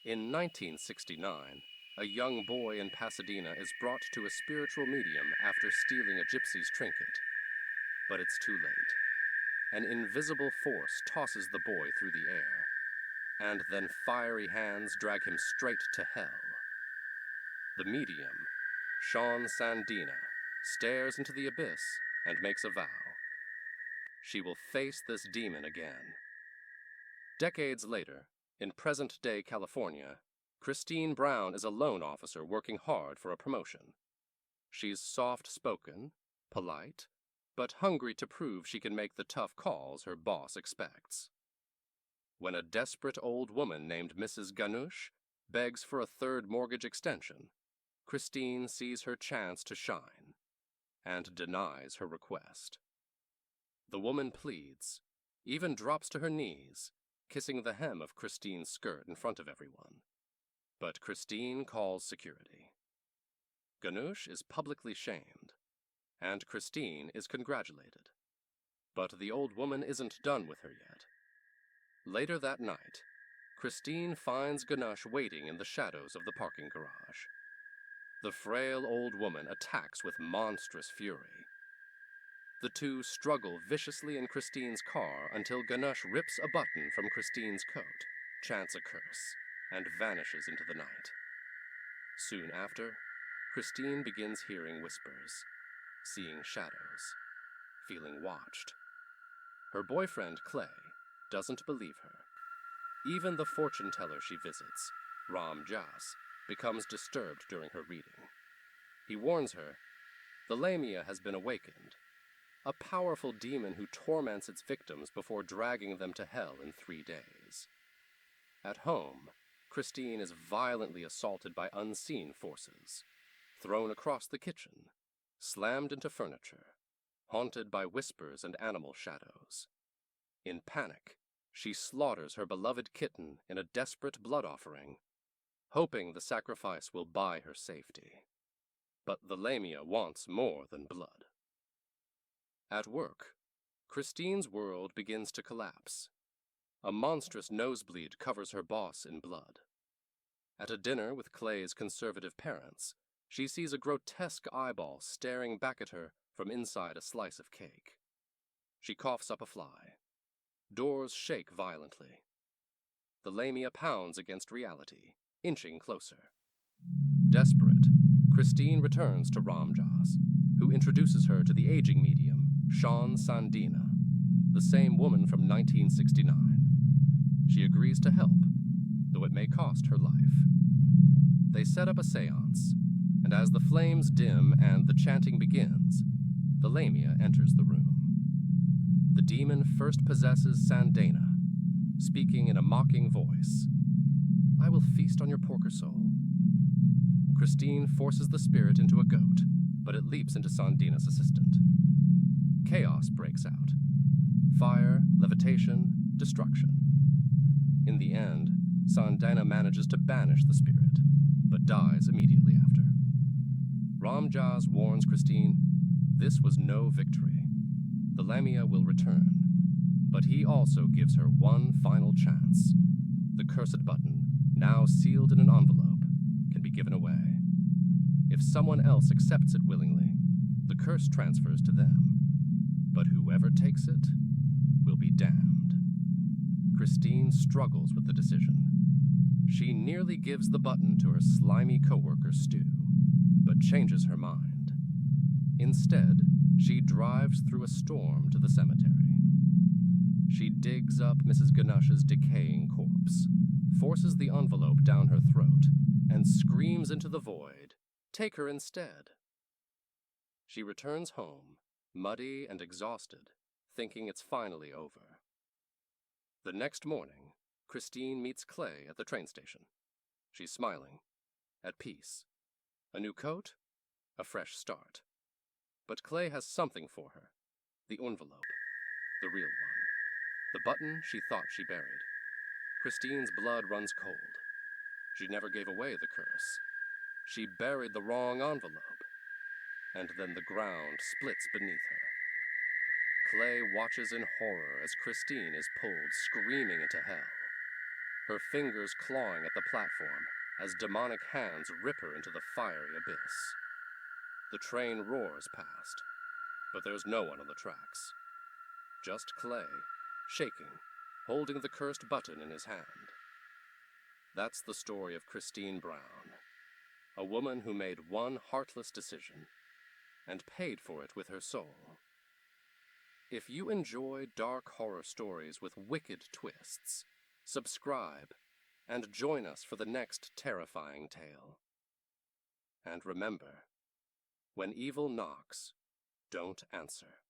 In 1969, a young boy in Pasadena is brought to a spiritual medium after stealing a gypsy's trinket. But it's too late. An invisible force tosses the boy through the air, and then fiery hands drag him straight to hell. The medium, Sean Sandina, stares into the abyss and makes a vow. She will face this demon again. Decades later, in present-day California, Christine Brown is a loan officer working hard for a promotion. She's soft-spoken, polite, but hungry to prove she can make the tough calls her boss expects. When a desperate old woman named Mrs. Ganush begs for a third mortgage extension, Christine sees her chance to shine and denies her request. The woman pleads, even drops to her knees, kissing the hem of Christine's skirt in front of everyone. But Christine calls security. Ganush is publicly shamed, and Christine is congratulated. But the old woman isn't done with her yet. Later that night, Christine finds Ganush waiting in the shadows of the parking garage. The frail old woman attacks with monstrous fury. The two struggle viciously in Christine's car until Ganush rips a button from Christine's coat, chants a curse, and vanishes into the night. Soon after, Christine begins hearing whispers, seeing shadows, feeling watched. Her boyfriend, Clay, doesn't believe her. Even the fortune teller she visits, Ram Jas, becomes disturbed during her reading. He warns her, the Lamia has been awakened, a powerful demon who torments its victims before dragging them to hell in 3 days. At home, Christine is violently assaulted by unseen forces, thrown across the kitchen, slammed into furniture, haunted by whispers and animal shadows. In panic, she slaughters her beloved kitten in a desperate blood offering, hoping the sacrifice will buy her safety. But the Lamia wants more than blood. At work, Christine's world begins to collapse. A monstrous nosebleed covers her boss in blood. At a dinner with Clay's conservative parents, she sees a grotesque eyeball staring back at her from inside a slice of cake. She coughs up a fly. Doors shake violently. The Lamia pounds against reality, inching closer. Desperate, Christine returns to Ramjas, who introduces her to the aging medium, Sean Sandina, the same woman from 1969. She agrees to help, though it may cost her life. They set up a seance, and as the flames dim and the chanting begins, the Lamia enters the room. The demon first possesses Sandana, speaking in a mocking voice. I will feast on your porker soul. Christine forces the spirit into a goat, but it leaps into Sandina's assistant. Chaos breaks out. Fire, levitation, destruction. In the end, Sandana manages to banish the spirit, but dies immediately after. Ramjas warns Christine, this was no victory. The Lamia will return, but he also gives her one final chance. The cursed button, now sealed in an envelope, can be given away. If someone else accepts it willingly, the curse transfers to them. But whoever takes it will be damned. Christine struggles with the decision. She nearly gives the button to her slimy coworker Stu, but changes her mind. Instead, she drives through a storm to the cemetery. She digs up Mrs. Ganush's decaying corpse, forces the envelope down her throat, and screams into the void, "Take her instead." She returns home, muddy and exhausted, thinking it's finally over. The next morning, Christine meets Clay at the train station. She's smiling, at peace. A new coat, a fresh start. But Clay has something for her. The envelope. The real one. The button she thought she buried. Christine's blood runs cold. She never gave away the curse. She buried the wrong envelope. And then the ground splits beneath her. Clay watches in horror as Christine is pulled screaming into hell. her fingers clawing at the platform as demonic hands rip her into the fiery abyss. The train roars past, but there's no one on the tracks. Just Clay, shaking, holding the cursed button in his hand. That's the story of Christine Brown, a woman who made one heartless decision and paid for it with her soul. If you enjoy dark horror stories with wicked twists, subscribe and join us for the next terrifying tale. And remember, when evil knocks, don't answer.